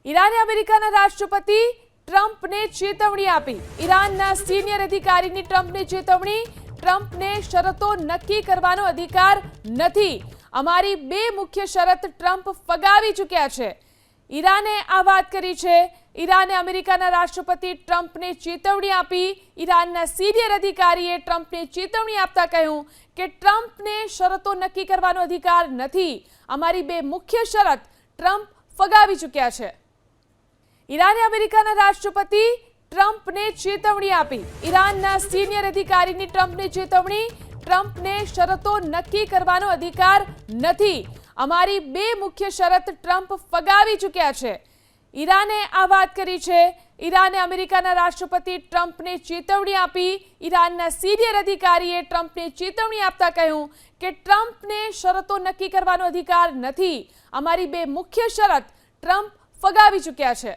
ઈરાને અમેરિકાના રાષ્ટ્રપતિ ટ્રમ્પને ચેતવણી આપી। ઈરાનના સિનિયર અધિકારીની ટ્રમ્પને ચેતવણી, ટ્રમ્પને શરતો નક્કી કરવાનો અધિકાર નથી। અમારી બે મુખ્ય શરત ટ્રમ્પ ફગાવી ચૂક્યા છે। ઈરાને આ વાત કરી છે। ઈરાને અમેરિકાના રાષ્ટ્રપતિ ટ્રમ્પને ચેતવણી આપી। ઈરાનના સિનિયર અધિકારીએ ટ્રમ્પને ચેતવણી આપતા કહ્યું કે ટ્રમ્પને શરતો નક્કી કરવાનો અધિકાર નથી। અમારી બે મુખ્ય શરત ટ્રમ્પ ફગાવી ચૂક્યા છે। ઈરાને અમેરિકાના રાષ્ટ્રપતિ ટ્રમ્પને ચેતવણી આપી। ઈરાનના સિનિયર અધિકારીની ટ્રમ્પને ચેતવણી, ટ્રમ્પને શરતો નક્કી કરવાનો અધિકાર નથી। અમારી બે મુખ્ય શરત ટ્રમ્પ ફગાવી ચૂક્યા છે। ઈરાને આ વાત કરી છે। ઈરાને અમેરિકાના રાષ્ટ્રપતિ ટ્રમ્પને ચેતવણી આપી। ઈરાનના સિનિયર અધિકારીએ ટ્રમ્પને ચેતવણી આપતા કહ્યું કે ટ્રમ્પને શરતો નક્કી કરવાનો અધિકાર નથી। અમારી બે મુખ્ય શરત ટ્રમ્પ ફગાવી ચૂક્યા છે।